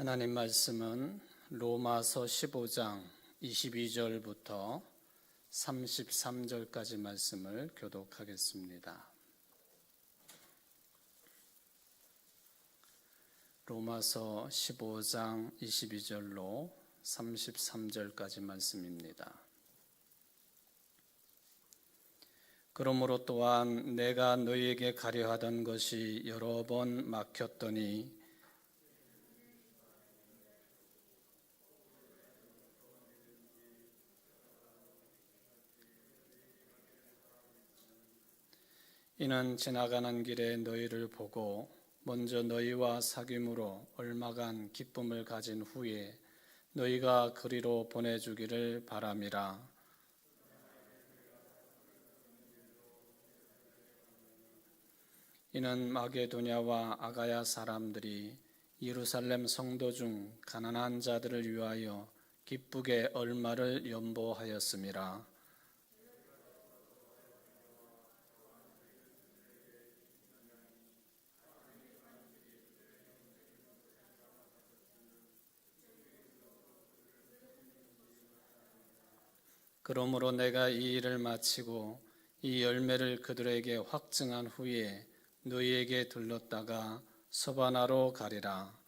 하나님 말씀은 로마서 15장 22절부터 33절까지 말씀을 교독하겠습니다. 로마서 15장 22절로 33절까지 말씀입니다. 그러므로 또한 내가 너희에게 가려 하던 것이 여러 번 막혔더니 이는 지나가는 길에 너희를 보고 먼저 너희와 사귐으로 얼마간 기쁨을 가진 후에 너희가 그리로 보내주기를 바람이라. 이는 마게도냐와 아가야 사람들이 예루살렘 성도 중 가난한 자들을 위하여 기쁘게 얼마를 연보하였음이라. 그러므로 내가 이 일을 마치고 이 열매를 그들에게 확증한 후에 너희에게 들렀다가 서바나로 가리라.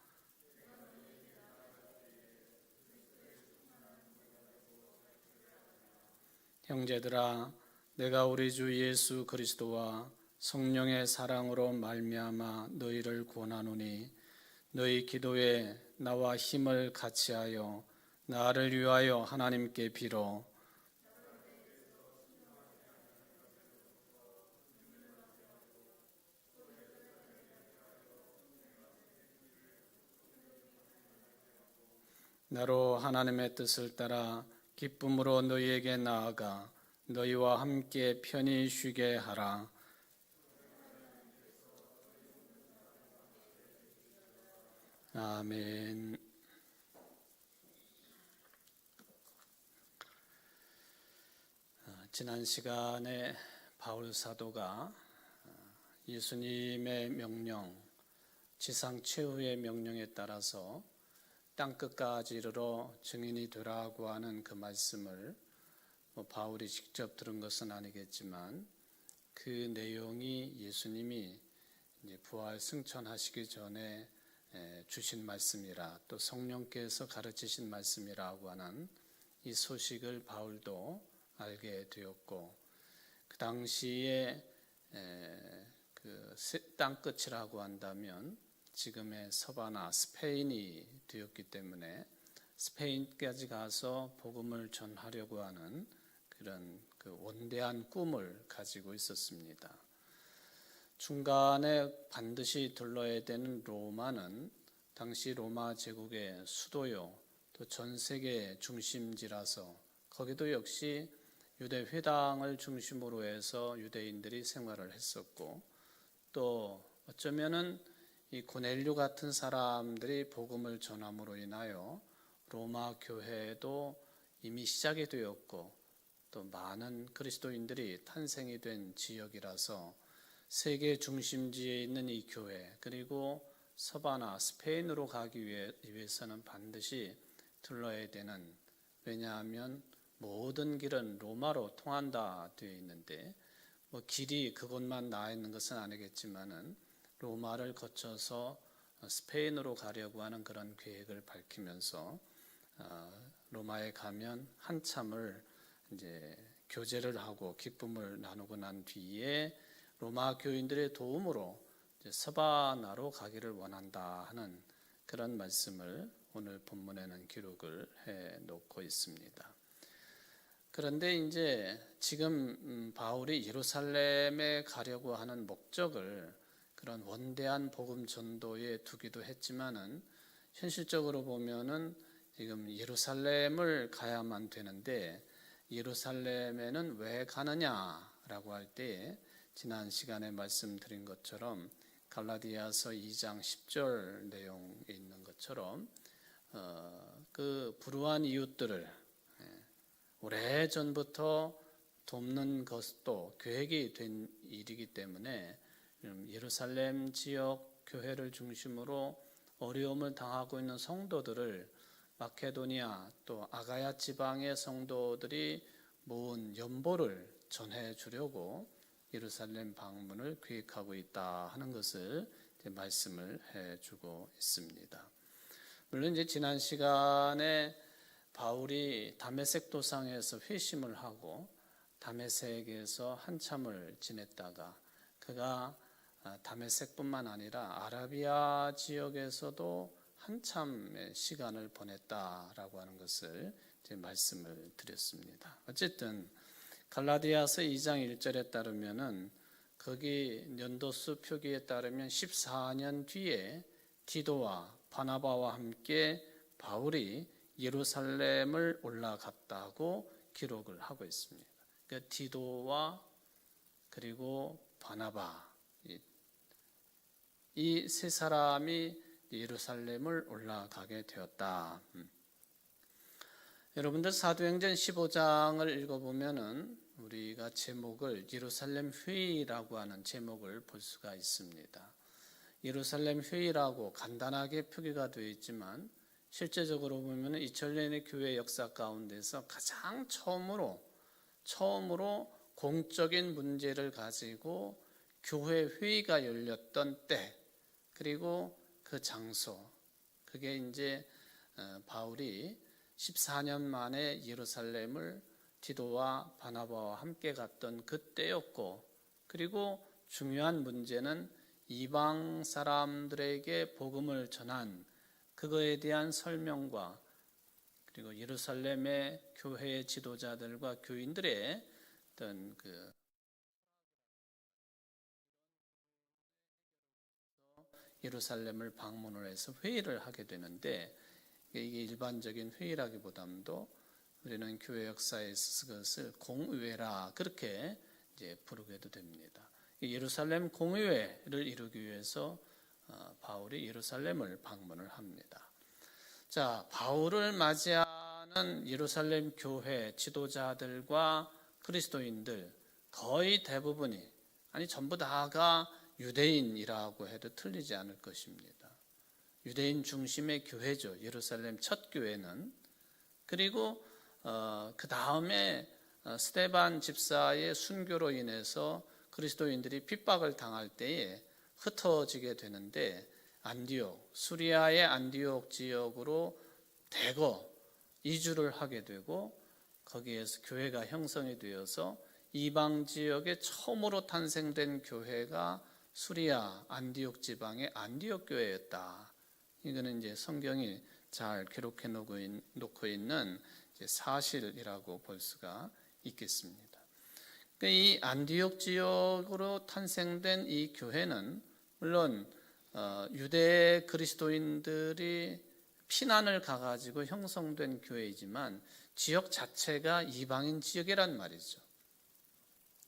형제들아, 내가 우리 주 예수 그리스도와 성령의 사랑으로 말미암아 너희를 권하노니 너희 기도에 나와 힘을 같이하여 나를 위하여 하나님께 빌어 나로 하나님의 뜻을 따라 기쁨으로 너희에게 나아가 너희와 함께 편히 쉬게 하라. 아멘. 지난 시간에 바울 사도가 예수님의 명령, 지상 최후의 명령에 따라서 땅끝까지 이르러 증인이 되라고 하는 그 말씀을 바울이 직접 들은 것은 아니겠지만 그 내용이 예수님이 이제 부활 승천하시기 전에 주신 말씀이라, 또 성령께서 가르치신 말씀이라고 하는 이 소식을 바울도 알게 되었고, 그 당시에 그 땅끝이라고 한다면 지금의 서바나 스페인이 되었기 때문에 스페인까지 가서 복음을 전하려고 하는 그런 그 원대한 꿈을 가지고 있었습니다. 중간에 반드시 들러야 되는 로마는 당시 로마 제국의 수도요, 또 전 세계 중심지라서 거기도 역시 유대 회당을 중심으로 해서 유대인들이 생활을 했었고, 또 어쩌면은 이 고넬료 같은 사람들이 복음을 전함으로 인하여 로마 교회도 이미 시작이 되었고, 또 많은 그리스도인들이 탄생이 된 지역이라서 세계 중심지에 있는 이 교회, 그리고 서바나 스페인으로 가기 위해서는 반드시 들러야 되는, 왜냐하면 모든 길은 로마로 통한다 되어 있는데 길이 그곳만 나와 있는 것은 아니겠지만은 로마를 거쳐서 스페인으로 가려고 하는 그런 계획을 밝히면서 로마에 가면 한참을 이제 교제를 하고 기쁨을 나누고 난 뒤에 로마 교인들의 도움으로 이제 서바나로 가기를 원한다 하는 그런 말씀을 오늘 본문에는 기록을 해 놓고 있습니다. 그런데 이제 지금 바울이 예루살렘에 가려고 하는 목적을 그런 원대한 복음 전도에 두기도 했지만은 현실적으로 보면은 지금 예루살렘을 가야만 되는데 예루살렘에는 왜 가느냐라고 할 때 지난 시간에 말씀드린 것처럼 갈라디아서 2장 10절 내용에 있는 것처럼 그 불우한 이웃들을 오래전부터 돕는 것도 계획이 된 일이기 때문에 예루살렘 지역 교회를 중심으로 어려움을 당하고 있는 성도들을 마케도니아 또 아가야 지방의 성도들이 모은 연보를 전해주려고 예루살렘 방문을 계획하고 있다 하는 것을 말씀을 해주고 있습니다. 물론 이제 지난 시간에 바울이 다메섹 도상에서 회심을 하고 다메섹에서 한참을 지냈다가 그가 다메섹뿐만 아니라 아라비아 지역에서도 한참의 시간을 보냈다라고 하는 것을 이제 말씀을 드렸습니다. 어쨌든 갈라디아서 2장 1절에 따르면은 거기 연도수 표기에 따르면 14년 뒤에 디도와 바나바와 함께 바울이 예루살렘을 올라갔다고 기록을 하고 있습니다. 그러니까 디도와 그리고 바나바 이 세 사람이 예루살렘을 올라가게 되었다. 여러분들 사도행전 15장을 읽어보면은 우리가 제목을 예루살렘 회의라고 하는 제목을 볼 수가 있습니다. 예루살렘 회의라고 간단하게 표기가 되어 있지만 실제적으로 보면 2000년의 교회 역사 가운데서 가장 처음으로 공적인 문제를 가지고 교회 회의가 열렸던 때 그리고 그 장소 그게 이제 바울이 14년 만에 예루살렘을 디도와 바나바와 함께 갔던 그때였고 그리고 중요한 문제는 이방 사람들에게 복음을 전한 그거에 대한 설명과 그리고 예루살렘의 교회의 지도자들과 교인들의 어떤 예루살렘을 방문을 해서 회의를 하게 되는데 이게 일반적인 회의라기보다도 우리는 교회 역사에 있어서 그것을 공의회라 그렇게 이제 부르게도 됩니다. 예루살렘 공의회를 이루기 위해서 바울이 예루살렘을 방문을 합니다. 자, 바울을 맞이하는 예루살렘 교회 지도자들과 그리스도인들 거의 대부분이 아니 전부 다가 유대인이라고 해도 틀리지 않을 것입니다. 유대인 중심의 교회죠. 예루살렘 첫 교회는. 그리고 그 다음에 스데반 집사의 순교로 인해서 그리스도인들이 핍박을 당할 때에 흩어지게 되는데 안디옥, 수리아의 안디옥 지역으로 대거 이주를 하게 되고 거기에서 교회가 형성이 되어서 이방 지역에 처음으로 탄생된 교회가 수리아 안디옥 지방의 안디옥 교회였다. 이거는 이제 성경이 잘 기록해 놓고 있는 사실이라고 볼 수가 있겠습니다. 이 안디옥 지역으로 탄생된 이 교회는 물론 유대 그리스도인들이 피난을 가가지고 형성된 교회이지만 지역 자체가 이방인 지역이란 말이죠.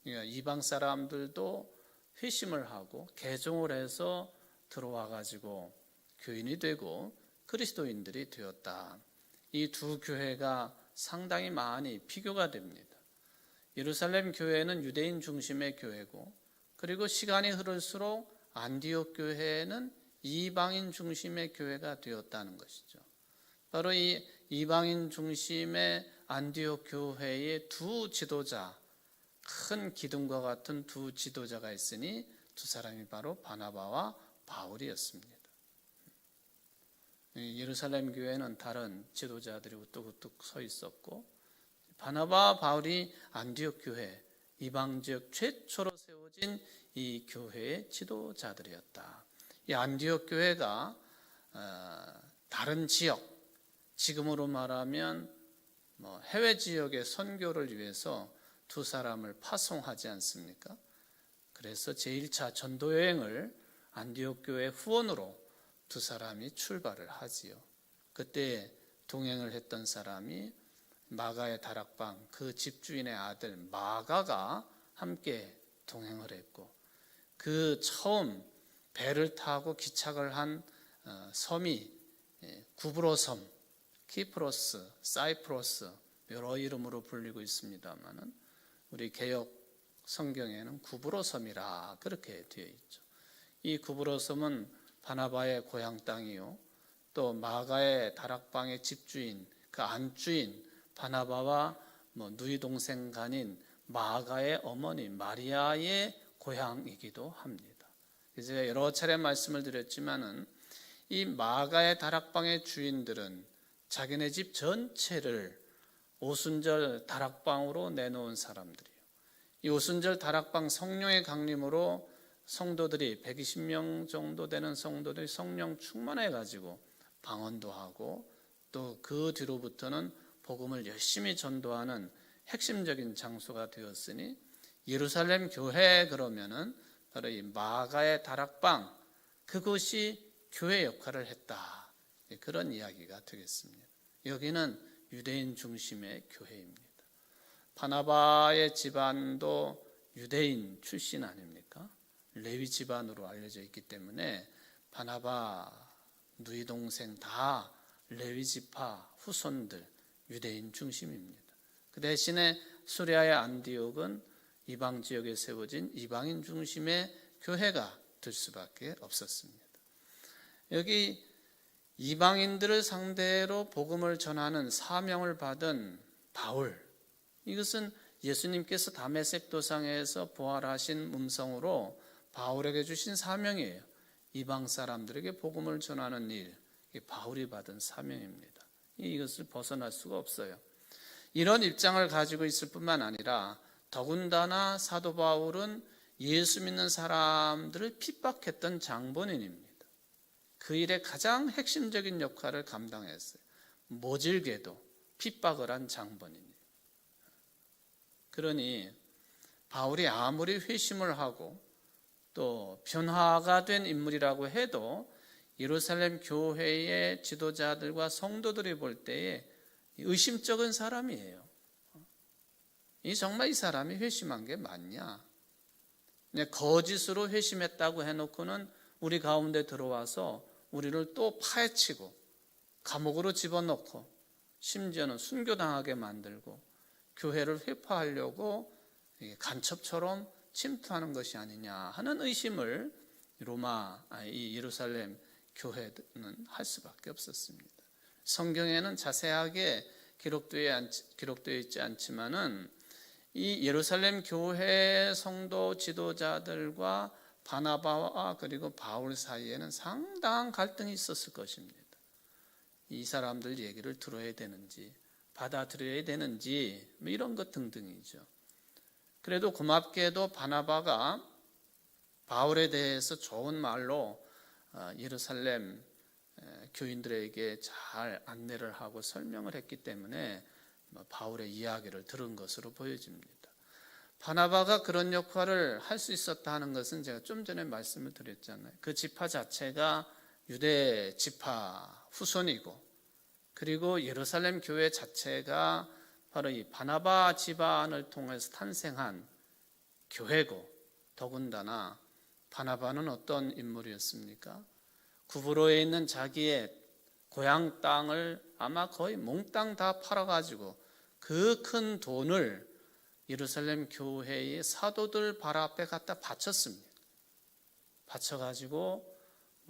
그러니까 이방 사람들도 회심을 하고 개종을 해서 들어와가지고 교인이 되고 그리스도인들이 되었다. 이 두 교회가 상당히 많이 비교가 됩니다. 예루살렘 교회는 유대인 중심의 교회고 그리고 시간이 흐를수록 안디옥 교회는 이방인 중심의 교회가 되었다는 것이죠. 바로 이 이방인 중심의 안디옥 교회의 두 지도자, 큰 기둥과 같은 두 지도자가 있으니 두 사람이 바로 바나바와 바울이었습니다. 예루살렘 교회는 다른 지도자들이 우뚝우뚝 서 있었고 바나바와 바울이 안디옥 교회, 이방 지역 최초로 세워진 이 교회의 지도자들이었다. 이 안디옥 교회가 다른 지역, 지금으로 말하면 해외 지역의 선교를 위해서 두 사람을 파송하지 않습니까? 그래서 제1차 전도여행을 안디옥 교회 후원으로 두 사람이 출발을 하지요. 그때 동행을 했던 사람이 마가의 다락방 그 집주인의 아들 마가가 함께 동행을 했고 그 처음 배를 타고 기착을 한 섬이 구브로 섬, 키프로스, 사이프러스 여러 이름으로 불리고 있습니다만은 우리 개역 성경에는 구브로 섬이라 그렇게 되어 있죠. 이 구브로 섬은 바나바의 고향 땅이요 또 마가의 다락방의 집주인, 그 안주인 바나바와 누이 동생 간인 마가의 어머니 마리아의 고향이기도 합니다. 제가 여러 차례 말씀을 드렸지만은 이 마가의 다락방의 주인들은 자기네 집 전체를 오순절 다락방으로 내놓은 사람들이에요. 이 오순절 다락방 성령의 강림으로 성도들이 120명 정도 되는 성도들이 성령 충만해 가지고 방언도 하고 또 그 뒤로부터는 복음을 열심히 전도하는 핵심적인 장소가 되었으니 예루살렘 교회 그러면은 바로 이 마가의 다락방 그것이 교회 역할을 했다. 그런 이야기가 되겠습니다. 여기는 유대인 중심의 교회입니다. 바나바의 집안도 유대인 출신 아닙니까? 레위 집안으로 알려져 있기 때문에 바나바 누이 동생 다 레위 지파 후손들 유대인 중심입니다. 그 대신에 수리아의 안디옥은 이방 지역에 세워진 이방인 중심의 교회가 될 수밖에 없었습니다. 여기 이방인들을 상대로 복음을 전하는 사명을 받은 바울, 이것은 예수님께서 다메섹 도상에서 부활하신 음성으로 바울에게 주신 사명이에요. 이방 사람들에게 복음을 전하는 일, 바울이 받은 사명입니다. 이것을 벗어날 수가 없어요. 이런 입장을 가지고 있을 뿐만 아니라 더군다나 사도 바울은 예수 믿는 사람들을 핍박했던 장본인입니다. 그 일의 가장 핵심적인 역할을 감당했어요. 모질게도 핍박을 한 장본인이에요. 그러니 바울이 아무리 회심을 하고 또 변화가 된 인물이라고 해도 예루살렘 교회의 지도자들과 성도들이 볼 때에 의심쩍은 사람이에요. 정말 이 사람이 회심한 게 맞냐? 거짓으로 회심했다고 해놓고는 우리 가운데 들어와서 우리를 또 파헤치고 감옥으로 집어넣고 심지어는 순교당하게 만들고 교회를 회파하려고 간첩처럼 침투하는 것이 아니냐 하는 의심을 이 예루살렘 교회는 할 수밖에 없었습니다. 성경에는 자세하게 기록되어 있지 않지만은 이 예루살렘 교회 성도 지도자들과 바나바와 그리고 바울 사이에는 상당한 갈등이 있었을 것입니다. 이 사람들 얘기를 들어야 되는지 받아들여야 되는지 이런 것 등등이죠. 그래도 고맙게도 바나바가 바울에 대해서 좋은 말로 예루살렘 교인들에게 잘 안내를 하고 설명을 했기 때문에 바울의 이야기를 들은 것으로 보여집니다. 바나바가 그런 역할을 할 수 있었다 하는 것은 제가 좀 전에 말씀을 드렸잖아요. 그 지파 자체가 유대 지파 후손이고 그리고 예루살렘 교회 자체가 바로 이 바나바 집안을 통해서 탄생한 교회고 더군다나 바나바는 어떤 인물이었습니까? 구브로에 있는 자기의 고향 땅을 아마 거의 몽땅 다 팔아가지고 그 큰 돈을 예루살렘 교회의 사도들 발 앞에 갖다 바쳤습니다. 바쳐가지고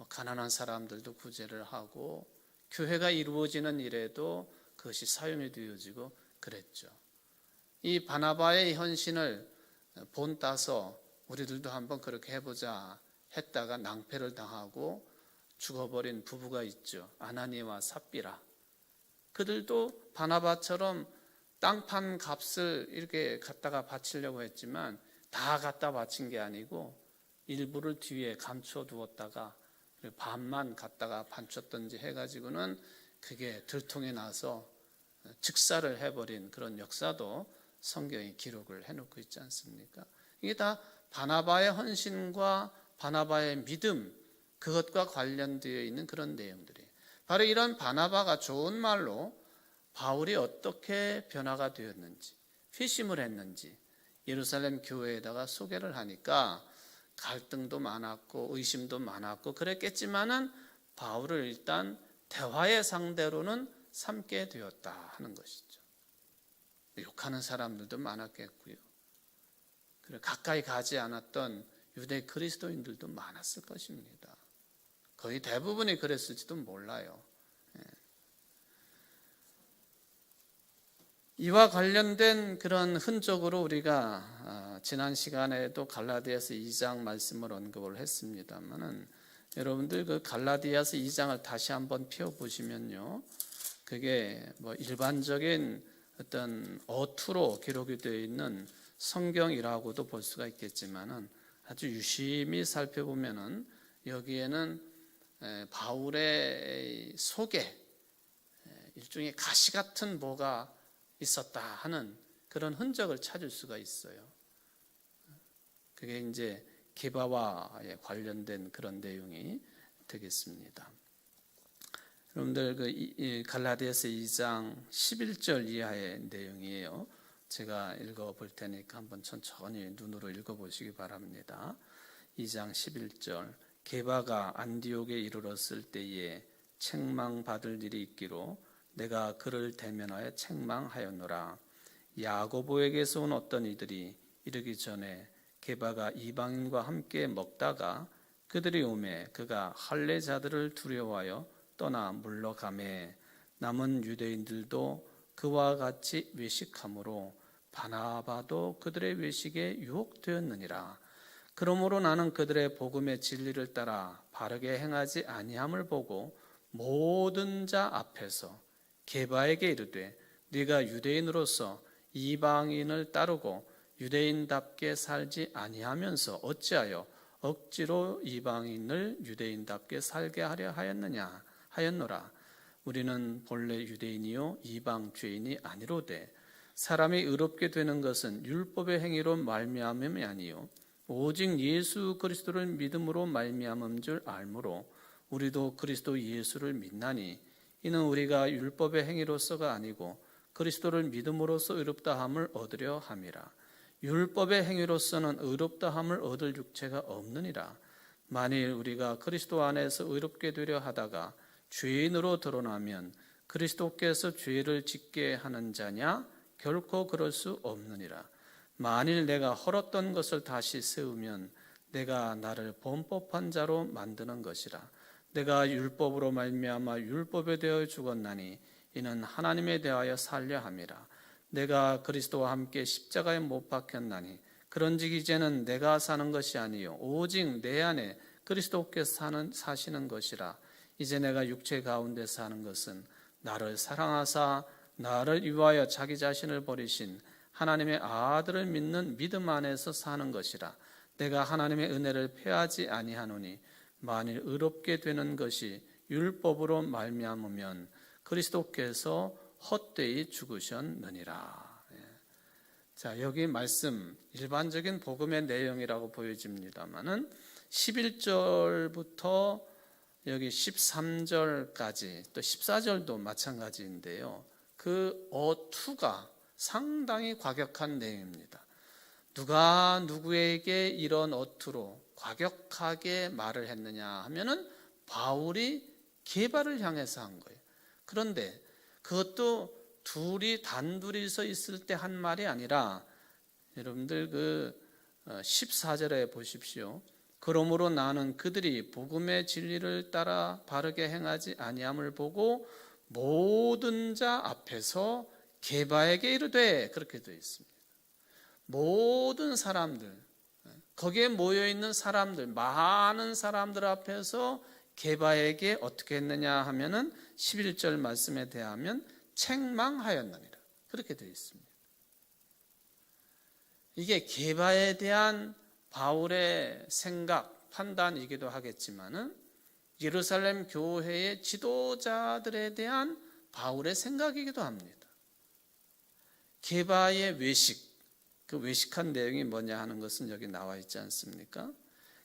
가난한 사람들도 구제를 하고 교회가 이루어지는 일에도 그것이 사용이 되어지고 그랬죠. 이 바나바의 헌신을 본따서 우리들도 한번 그렇게 해보자 했다가 낭패를 당하고 죽어버린 부부가 있죠. 아나니와 삽비라. 그들도 바나바처럼 땅판 값을 이렇게 갖다가 바치려고 했지만 다 갖다 바친 게 아니고 일부를 뒤에 감춰두었다가 반만 갖다가 바쳤던지 해가지고는 그게 들통이 나서 즉사를 해버린 그런 역사도 성경이 기록을 해놓고 있지 않습니까? 이게 다 바나바의 헌신과 바나바의 믿음 그것과 관련되어 있는 그런 내용들이에요. 바로 이런 바나바가 좋은 말로 바울이 어떻게 변화가 되었는지 회심을 했는지 예루살렘 교회에다가 소개를 하니까 갈등도 많았고 의심도 많았고 그랬겠지만은 바울을 일단 대화의 상대로는 삼게 되었다 하는 것이죠. 욕하는 사람들도 많았겠고요. 그리고 가까이 가지 않았던 유대 그리스도인들도 많았을 것입니다. 거의 대부분이 그랬을지도 몰라요. 이와 관련된 그런 흔적으로 우리가 지난 시간에도 갈라디아서 2장 말씀을 언급을 했습니다만은 여러분들 그 갈라디아서 2장을 다시 한번 펴보시면요, 그게 뭐 일반적인 어떤 어투로 기록이 되어 있는 성경이라고도 볼 수가 있겠지만은 아주 유심히 살펴보면은 여기에는 바울의 속에 일종의 가시 같은 뭐가 있었다 하는 그런 흔적을 찾을 수가 있어요. 그게 이제 게바와 관련된 그런 내용이 되겠습니다. 여러분들 그 갈라디아서 2장 11절 이하의 내용이에요. 제가 읽어볼 테니까 한번 천천히 눈으로 읽어보시기 바랍니다. 2장 11절. 게바가 안디옥에 이르렀을 때에 책망받을 일이 있기로 내가 그를 대면하여 책망하였노라. 야고보에게서 온 어떤 이들이 이르기 전에 게바가 이방인과 함께 먹다가 그들이 오매 그가 할례자들을 두려워하여 떠나 물러가매 남은 유대인들도 그와 같이 외식함으로 바나바도 그들의 외식에 유혹되었느니라. 그러므로 나는 그들의 복음의 진리를 따라 바르게 행하지 아니함을 보고 모든 자 앞에서 게바에게 이르되 네가 유대인으로서 이방인을 따르고 유대인답게 살지 아니하면서 어찌하여 억지로 이방인을 유대인답게 살게 하려 하였노라. 우리는 본래 유대인이요 이방 죄인이 아니로되 사람이 의롭게 되는 것은 율법의 행위로 말미암음이 아니요 오직 예수 그리스도를 믿음으로 말미암은 줄 알므로 우리도 그리스도 예수를 믿나니 이는 우리가 율법의 행위로서가 아니고 그리스도를 믿음으로써 의롭다함을 얻으려 함이라. 율법의 행위로서는 의롭다함을 얻을 육체가 없느니라. 만일 우리가 그리스도 안에서 의롭게 되려 하다가 죄인으로 드러나면 그리스도께서 죄를 짓게 하는 자냐? 결코 그럴 수 없느니라. 만일 내가 헐었던 것을 다시 세우면 내가 나를 범법한 자로 만드는 것이라. 내가 율법으로 말미암아 율법에 대하여 죽었나니 이는 하나님에 대하여 살려 함이라. 내가 그리스도와 함께 십자가에 못 박혔나니 그런즉 이제는 내가 사는 것이 아니요 오직 내 안에 그리스도께서 사시는 것이라. 이제 내가 육체 가운데 사는 것은 나를 사랑하사 나를 위하여 자기 자신을 버리신 하나님의 아들을 믿는 믿음 안에서 사는 것이라. 내가 하나님의 은혜를 패하지 아니하노니 만일 의롭게 되는 것이 율법으로 말미암으면 그리스도께서 헛되이 죽으셨느니라. 자, 여기 말씀 일반적인 복음의 내용이라고 보여집니다만은 11절부터 여기 13절까지 또 14절도 마찬가지인데요. 그 어투가 상당히 과격한 내용입니다. 누가 누구에게 이런 어투로 과격하게 말을 했느냐 하면은 바울이 게바를 향해서 한 거예요. 그런데 그것도 둘이 단둘이서 있을 때 한 말이 아니라 여러분들 그 14절에 보십시오. 그러므로 나는 그들이 복음의 진리를 따라 바르게 행하지 아니함을 보고 모든 자 앞에서 게바에게 이르되 그렇게 되어 있습니다. 모든 사람들, 거기에 모여있는 사람들, 많은 사람들 앞에서 게바에게 어떻게 했느냐 하면은 11절 말씀에 대하면 책망하였느니라 그렇게 되어 있습니다. 이게 게바에 대한 바울의 생각, 판단이기도 하겠지만은 예루살렘 교회의 지도자들에 대한 바울의 생각이기도 합니다. 게바의 외식, 그 외식한 내용이 뭐냐 하는 것은 여기 나와 있지 않습니까?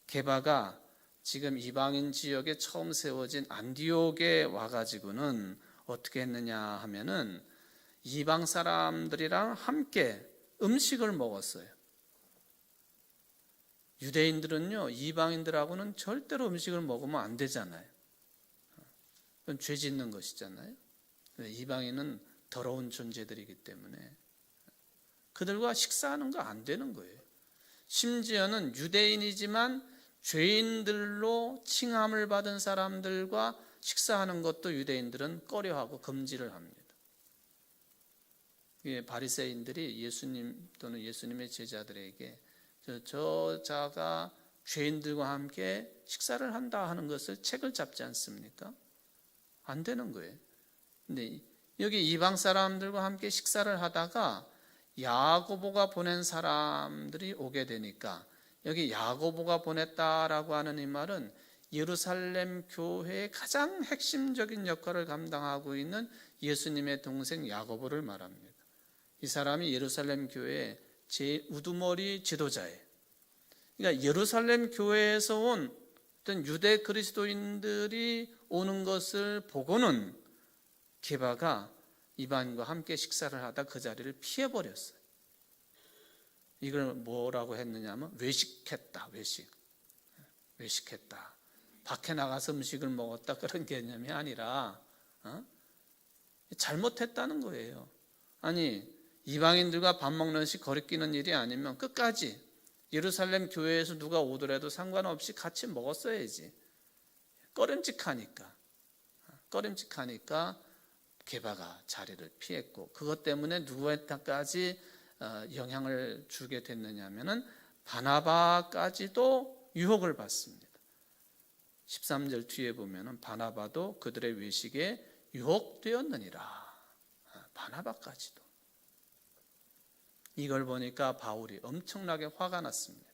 게바가 지금 이방인 지역에 처음 세워진 안디옥에 와가지고는 어떻게 했느냐 하면은 이방 사람들이랑 함께 음식을 먹었어요. 유대인들은요, 이방인들하고는 절대로 음식을 먹으면 안 되잖아요. 그건 죄 짓는 것이잖아요. 이방인은 더러운 존재들이기 때문에 그들과 식사하는 거 안 되는 거예요. 심지어는 유대인이지만 죄인들로 칭함을 받은 사람들과 식사하는 것도 유대인들은 꺼려하고 금지를 합니다. 바리새인들이 예수님 또는 예수님의 제자들에게 저자가 죄인들과 함께 식사를 한다 하는 것을 책을 잡지 않습니까? 안 되는 거예요. 근데 여기 이방 사람들과 함께 식사를 하다가 야고보가 보낸 사람들이 오게 되니까, 여기 야고보가 보냈다라고 하는 이 말은 예루살렘 교회의 가장 핵심적인 역할을 감당하고 있는 예수님의 동생 야고보를 말합니다. 이 사람이 예루살렘 교회의 우두머리 지도자예요. 그러니까 예루살렘 교회에서 온 어떤 유대 그리스도인들이 오는 것을 보고는 게바가 이방인과 함께 식사를 하다 그 자리를 피해버렸어요. 이걸 뭐라고 했느냐 하면 외식했다. 외식했다. 밖에 나가서 음식을 먹었다 그런 개념이 아니라 잘못했다는 거예요. 아니, 이방인들과 밥 먹는 식 거리끼는 일이 아니면 끝까지 예루살렘 교회에서 누가 오더라도 상관없이 같이 먹었어야지. 꺼림칙하니까 게바가 자리를 피했고, 그것 때문에 누구한테까지 영향을 주게 됐느냐 하면은 바나바까지도 유혹을 받습니다. 13절 뒤에 보면은 바나바도 그들의 외식에 유혹되었느니라. 바나바까지도. 이걸 보니까 바울이 엄청나게 화가 났습니다.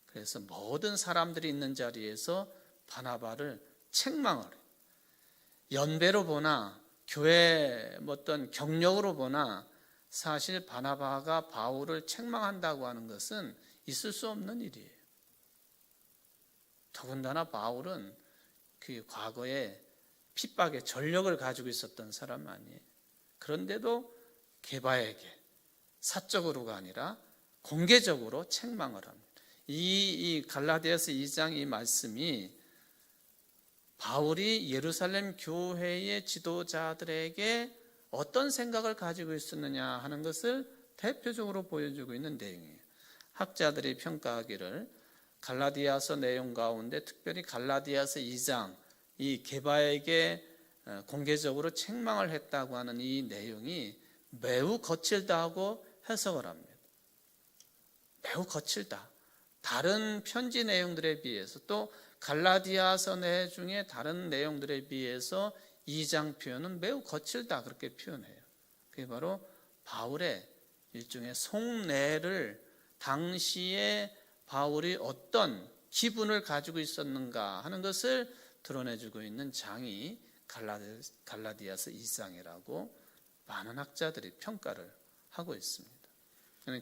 그래서 모든 사람들이 있는 자리에서 바나바를 책망을 해요. 연배로 보나 교회 어떤 경력으로 보나 사실 바나바가 바울을 책망한다고 하는 것은 있을 수 없는 일이에요. 더군다나 바울은 그 과거에 핍박의 전력을 가지고 있었던 사람 아니에요. 그런데도 게바에게 사적으로가 아니라 공개적으로 책망을 합니다. 이 갈라디아서 2장 이 말씀이 바울이 예루살렘 교회의 지도자들에게 어떤 생각을 가지고 있었느냐 하는 것을 대표적으로 보여주고 있는 내용이에요. 학자들이 평가하기를 갈라디아서 내용 가운데 특별히 갈라디아서 2장 이 게바에게 공개적으로 책망을 했다고 하는 이 내용이 매우 거칠다고 해석을 합니다. 매우 거칠다. 다른 편지 내용들에 비해서, 또 갈라디아서 내 중에 다른 내용들에 비해서 2장 표현은 매우 거칠다, 그렇게 표현해요. 그게 바로 바울의 일종의 속내를, 당시에 바울이 어떤 기분을 가지고 있었는가 하는 것을 드러내주고 있는 장이 갈라디아서 2장이라고 많은 학자들이 평가를 하고 있습니다.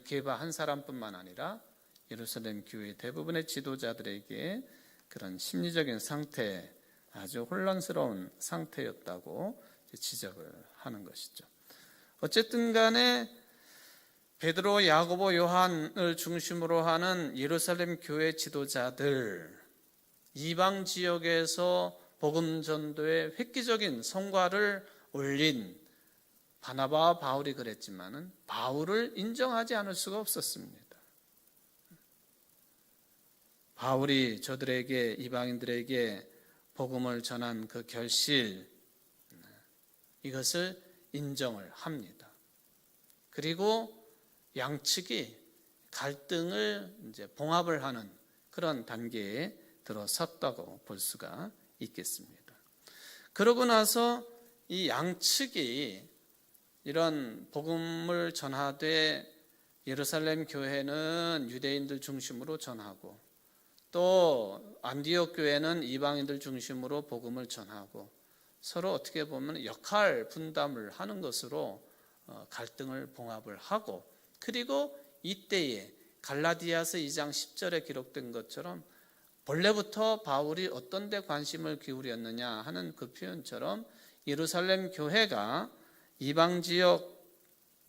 게바 한 사람뿐만 아니라 예루살렘 교회 대부분의 지도자들에게 그런 심리적인 상태, 아주 혼란스러운 상태였다고 지적을 하는 것이죠. 어쨌든 간에 베드로, 야고보, 요한을 중심으로 하는 예루살렘 교회 지도자들, 이방 지역에서 복음 전도에 획기적인 성과를 올린 바나바와 바울이 그랬지만은 바울을 인정하지 않을 수가 없었습니다. 바울이 저들에게, 이방인들에게 복음을 전한 그 결실, 이것을 인정을 합니다. 그리고 양측이 갈등을 이제 봉합을 하는 그런 단계에 들어섰다고 볼 수가 있겠습니다. 그러고 나서 이 양측이 이런 복음을 전하되 예루살렘 교회는 유대인들 중심으로 전하고 또 안디옥 교회는 이방인들 중심으로 복음을 전하고 서로 어떻게 보면 역할 분담을 하는 것으로 갈등을 봉합을 하고, 그리고 이때에 갈라디아서 2장 10절에 기록된 것처럼 본래부터 바울이 어떤 데 관심을 기울였느냐 하는 그 표현처럼 예루살렘 교회가 이방 지역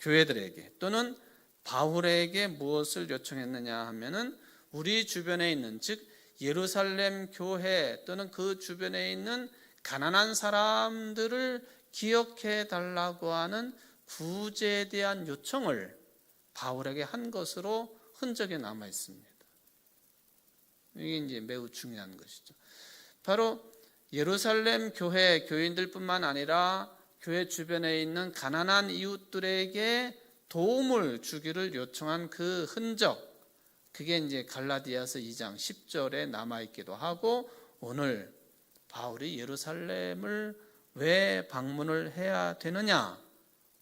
교회들에게 또는 바울에게 무엇을 요청했느냐 하면은 우리 주변에 있는, 즉 예루살렘 교회 또는 그 주변에 있는 가난한 사람들을 기억해 달라고 하는 구제에 대한 요청을 바울에게 한 것으로 흔적이 남아 있습니다. 이게 이제 매우 중요한 것이죠. 바로 예루살렘 교회 교인들뿐만 아니라 교회 주변에 있는 가난한 이웃들에게 도움을 주기를 요청한 그 흔적, 그게 이제 갈라디아서 2장 10절에 남아있기도 하고, 오늘 바울이 예루살렘을 왜 방문을 해야 되느냐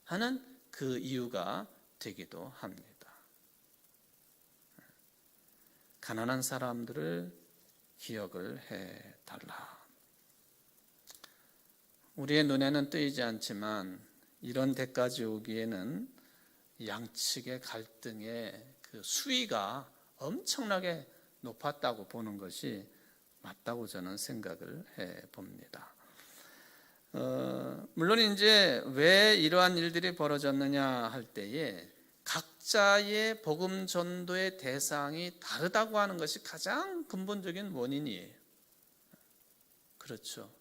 하는 그 이유가 되기도 합니다. 가난한 사람들을 기억을 해달라. 우리의 눈에는 뜨이지 않지만 이런 데까지 오기에는 양측의 갈등의 그 수위가 엄청나게 높았다고 보는 것이 맞다고 저는 생각을 해봅니다. 물론 이제 왜 이러한 일들이 벌어졌느냐 할 때에 각자의 복음 전도의 대상이 다르다고 하는 것이 가장 근본적인 원인이에요. 그렇죠.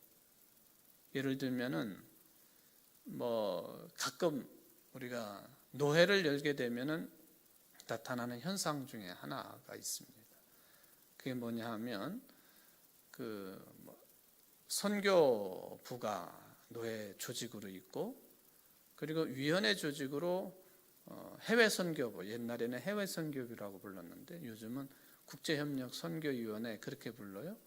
예를 들면은 가끔 우리가 노회를 열게 되면은 나타나는 현상 중에 하나가 있습니다. 그게 뭐냐 하면 선교부가 노회 조직으로 있고, 그리고 위원회 조직으로 해외 선교부, 옛날에는 해외 선교부라고 불렀는데 요즘은 국제협력 선교위원회 그렇게 불러요.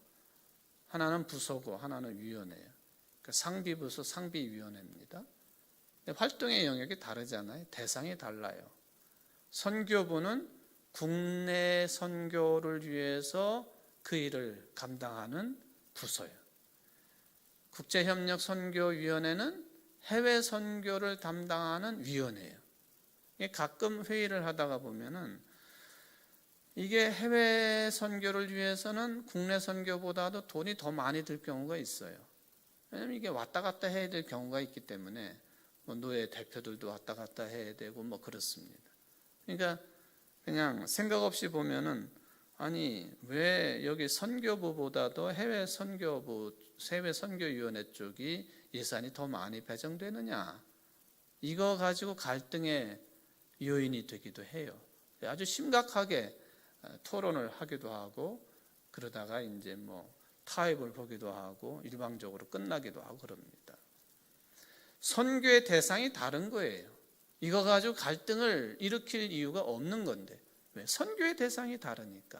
하나는 부서고 하나는 위원회예요. 그러니까 상비부서 상비위원회입니다. 활동의 영역이 다르잖아요. 대상이 달라요. 선교부는 국내 선교를 위해서 그 일을 감당하는 부서예요. 국제협력 선교위원회는 해외 선교를 담당하는 위원회예요. 가끔 회의를 하다가 보면은 이게 해외 선교를 위해서는 국내 선교보다도 돈이 더 많이 들 경우가 있어요. 왜냐하면 이게 왔다 갔다 해야 될 경우가 있기 때문에 노예 대표들도 왔다 갔다 해야 되고 그렇습니다. 그러니까 그냥 생각 없이 보면은 아니 왜 여기 선교부보다도 해외 선교위원회 쪽이 예산이 더 많이 배정되느냐, 이거 가지고 갈등의 요인이 되기도 해요. 아주 심각하게 토론을 하기도 하고, 그러다가 이제 타협을 보기도 하고 일방적으로 끝나기도 하고 그럽니다. 선교의 대상이 다른 거예요. 이거 가지고 갈등을 일으킬 이유가 없는 건데, 왜? 선교의 대상이 다르니까.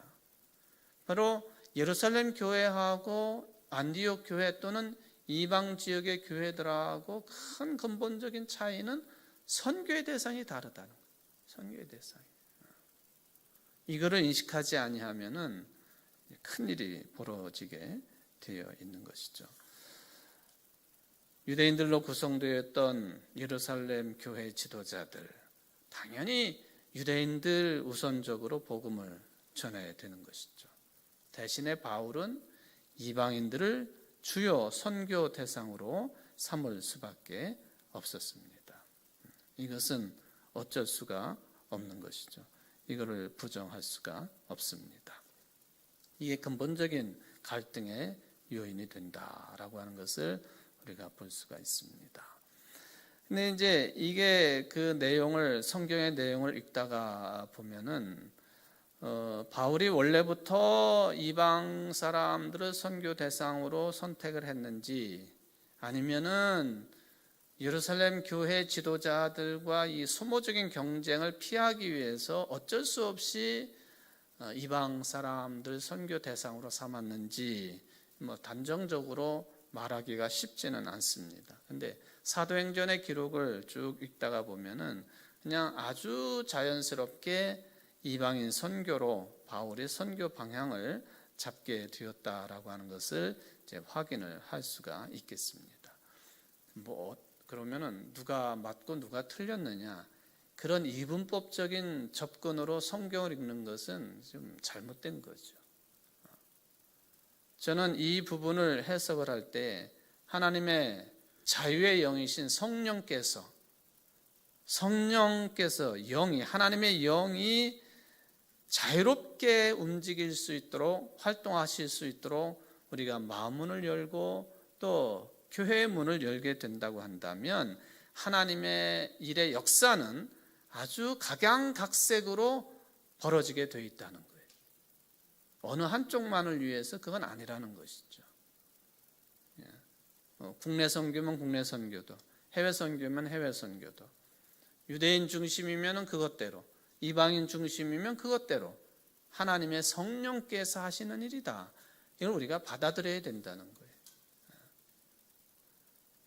바로 예루살렘 교회하고 안디옥 교회 또는 이방 지역의 교회들하고 큰 근본적인 차이는 선교의 대상이 다르다는 거예요. 선교의 대상이. 이거를 인식하지 아니하면은 큰일이 벌어지게 되어 있는 것이죠. 유대인들로 구성되었던 예루살렘 교회 지도자들, 당연히 유대인들 우선적으로 복음을 전해야 되는 것이죠. 대신에 바울은 이방인들을 주요 선교 대상으로 삼을 수밖에 없었습니다. 이것은 어쩔 수가 없는 것이죠. 이거를 부정할 수가 없습니다. 이게 근본적인 갈등의 요인이 된다라고 하는 것을 우리가 볼 수가 있습니다. 근데 이제 이게 그 내용을, 성경의 내용을 읽다가 보면은 바울이 원래부터 이방 사람들을 선교 대상으로 선택을 했는지, 아니면은 예루살렘 교회 지도자들과 이 소모적인 경쟁을 피하기 위해서 어쩔 수 없이 이방 사람들 선교 대상으로 삼았는지 단정적으로 말하기가 쉽지는 않습니다. 근데 사도행전의 기록을 쭉 읽다가 보면은 그냥 아주 자연스럽게 이방인 선교로 바울의 선교 방향을 잡게 되었다라고 하는 것을 이제 확인을 할 수가 있겠습니다. 그러면은 누가 맞고 누가 틀렸느냐, 그런 이분법적인 접근으로 성경을 읽는 것은 좀 잘못된 거죠. 저는 이 부분을 해석을 할 때 하나님의 자유의 영이신 성령께서 하나님의 영이 자유롭게 움직일 수 있도록, 활동하실 수 있도록 우리가 마음문을 열고 또 교회의 문을 열게 된다고 한다면 하나님의 일의 역사는 아주 각양각색으로 벌어지게 되어 있다는 거예요. 어느 한쪽만을 위해서 그건 아니라는 것이죠. 국내 선교면 국내 선교도, 해외 선교면 해외 선교도, 유대인 중심이면 그것대로, 이방인 중심이면 그것대로 하나님의 성령께서 하시는 일이다. 이걸 우리가 받아들여야 된다는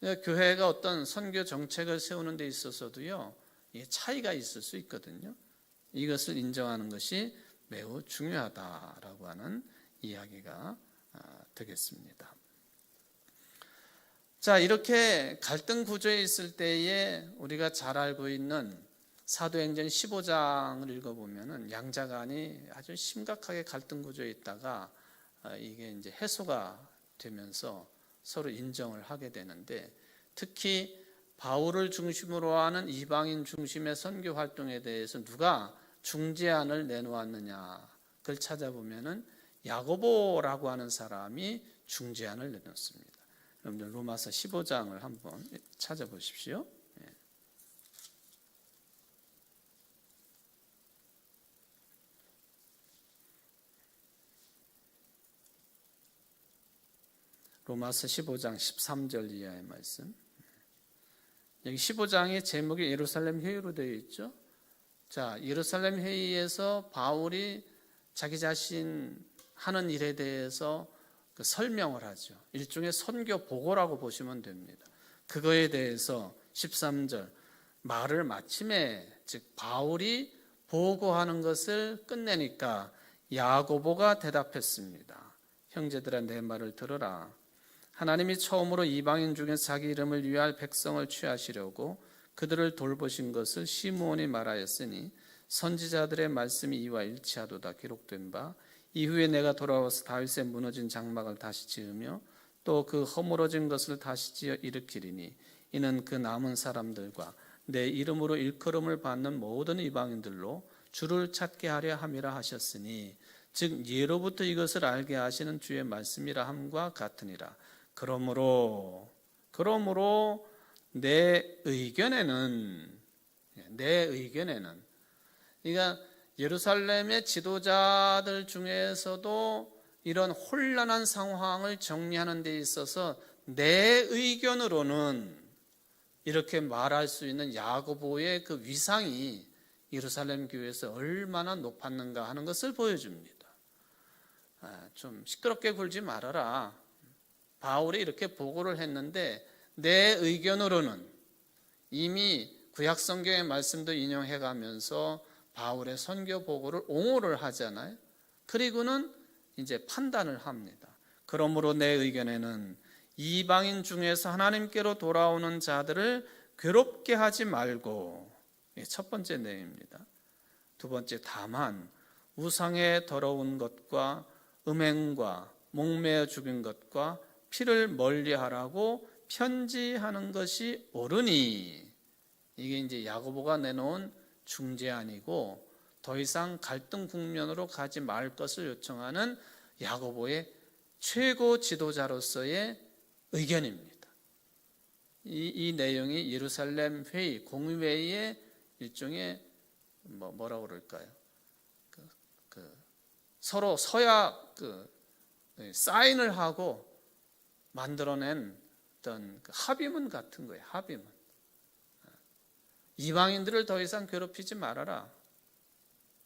거예요. 교회가 어떤 선교 정책을 세우는 데 있어서도요, 차이가 있을 수 있거든요. 이것을 인정하는 것이 매우 중요하다라고 하는 이야기가 되겠습니다. 자, 이렇게 갈등 구조에 있을 때에 우리가 잘 알고 있는 사도행전 15장을 읽어보면은 양자간이 아주 심각하게 갈등 구조에 있다가 이게 이제 해소가 되면서 서로 인정을 하게 되는데, 특히 바울을 중심으로 하는 이방인 중심의 선교 활동에 대해서 누가 중재안을 내놓았느냐, 그걸 찾아보면은 야고보라고 하는 사람이 중재안을 내놓습니다. 여러분들 로마서 15장을 한번 찾아보십시오. 로마서 15장 13절 이하의 말씀. 여기 15장의 제목이 예루살렘 회의로 되어 있죠. 자, 예루살렘 회의에서 바울이 자기 자신 하는 일에 대해서 설명을 하죠. 일종의 선교 보고라고 보시면 됩니다. 그거에 대해서 13절 말을 마침에, 즉 바울이 보고하는 것을 끝내니까 야고보가 대답했습니다. 형제들아, 내 말을 들어라. 하나님이 처음으로 이방인 중에 자기 이름을 위할 백성을 취하시려고 그들을 돌보신 것을 시므온이 말하였으니 선지자들의 말씀이 이와 일치하도다. 기록된 바 이후에 내가 돌아와서 다윗의 무너진 장막을 다시 지으며 또 그 허물어진 것을 다시 지어 일으키리니 이는 그 남은 사람들과 내 이름으로 일컬음을 받는 모든 이방인들로 주를 찾게 하려 함이라 하셨으니, 즉 예로부터 이것을 알게 하시는 주의 말씀이라 함과 같으니라. 그러므로 내 의견에는 그러니까 예루살렘의 지도자들 중에서도 이런 혼란한 상황을 정리하는 데 있어서 내 의견으로는 이렇게 말할 수 있는 야고보의 그 위상이 예루살렘 교회에서 얼마나 높았는가 하는 것을 보여줍니다. 좀 시끄럽게 굴지 말아라. 바울이 이렇게 보고를 했는데 내 의견으로는, 이미 구약성경의 말씀도 인용해가면서 바울의 선교 보고를 옹호를 하잖아요. 그리고는 이제 판단을 합니다. 그러므로 내 의견에는 이방인 중에서 하나님께로 돌아오는 자들을 괴롭게 하지 말고, 첫 번째 내용입니다. 두 번째, 다만 우상의 더러운 것과 음행과 목매어 죽인 것과 피를 멀리하라고 편지하는 것이 옳으니, 이게 이제 야고보가 내놓은 중재안이고 더 이상 갈등 국면으로 가지 말 것을 요청하는 야고보의 최고 지도자로서의 의견입니다. 이 내용이 예루살렘 회의, 공의회의의 일종의 뭐라고 그럴까요? 서로 서약 사인을 하고 만들어낸 어떤 합의문 같은 거예요. 합의문. 이방인들을 더 이상 괴롭히지 말아라.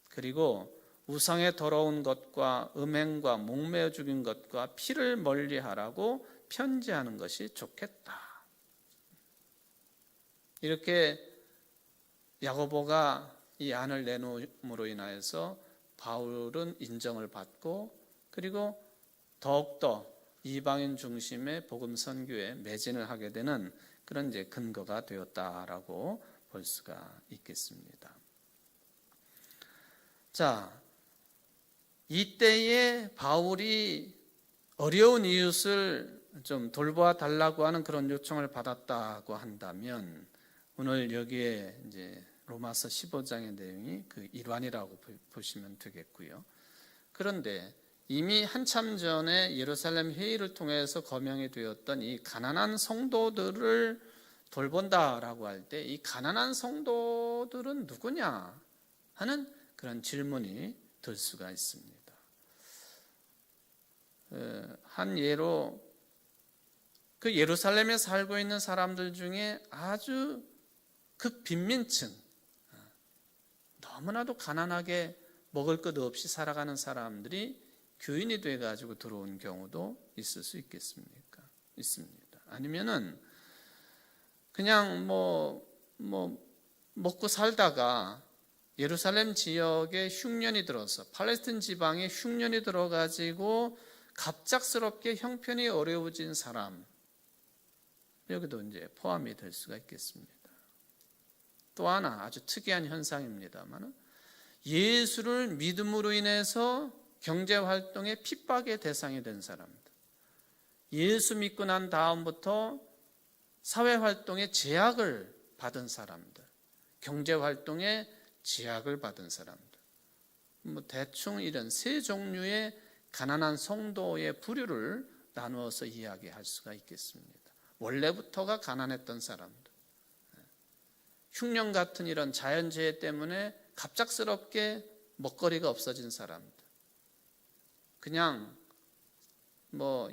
그리고 우상의 더러운 것과 음행과 목매어 죽인 것과 피를 멀리하라고 편지하는 것이 좋겠다. 이렇게 야고보가 이 안을 내놓음으로 인하여서 바울은 인정을 받고, 그리고 더욱더 이방인 중심의 복음 선교에 매진을 하게 되는 그런 이제 근거가 되었다라고 볼 수가 있겠습니다. 자, 이때에 바울이 어려운 이웃을 좀 돌보아 달라고 하는 그런 요청을 받았다고 한다면, 오늘 여기에 이제 로마서 15장의 내용이 그 일환이라고 보시면 되겠고요. 그런데 이미 한참 전에 예루살렘 회의를 통해서 거명이 되었던 이 가난한 성도들을 돌본다라고 할 때 이 가난한 성도들은 누구냐 하는 그런 질문이 들 수가 있습니다. 한 예로 그 예루살렘에 살고 있는 사람들 중에 아주 극빈민층, 너무나도 가난하게 먹을 것 없이 살아가는 사람들이 교인이 돼가지고 들어온 경우도 있을 수 있겠습니까? 있습니다. 아니면은 그냥 먹고 살다가 예루살렘 지역에 흉년이 들어서 팔레스틴 지방에 흉년이 들어가지고 갑작스럽게 형편이 어려워진 사람, 여기도 이제 포함이 될 수가 있겠습니다. 또 하나 아주 특이한 현상입니다만, 예수를 믿음으로 인해서 경제활동의 핍박의 대상이 된 사람들, 예수 믿고 난 다음부터 사회활동에 제약을 받은 사람들, 경제활동에 제약을 받은 사람들, 대충 이런 세 종류의 가난한 성도의 부류를 나누어서 이야기할 수가 있겠습니다. 원래부터가 가난했던 사람들, 흉년 같은 이런 자연재해 때문에 갑작스럽게 먹거리가 없어진 사람들, 그냥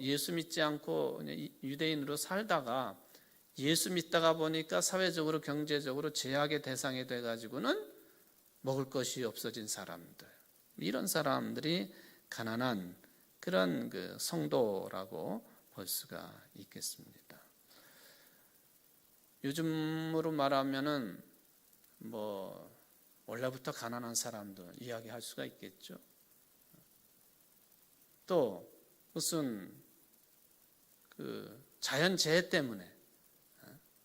예수 믿지 않고 유대인으로 살다가 예수 믿다가 보니까 사회적으로 경제적으로 제약의 대상이 돼가지고는 먹을 것이 없어진 사람들, 이런 사람들이 가난한 그런 성도라고 볼 수가 있겠습니다. 요즘으로 말하면은 원래부터 가난한 사람들 이야기할 수가 있겠죠. 또 무슨 자연재해 때문에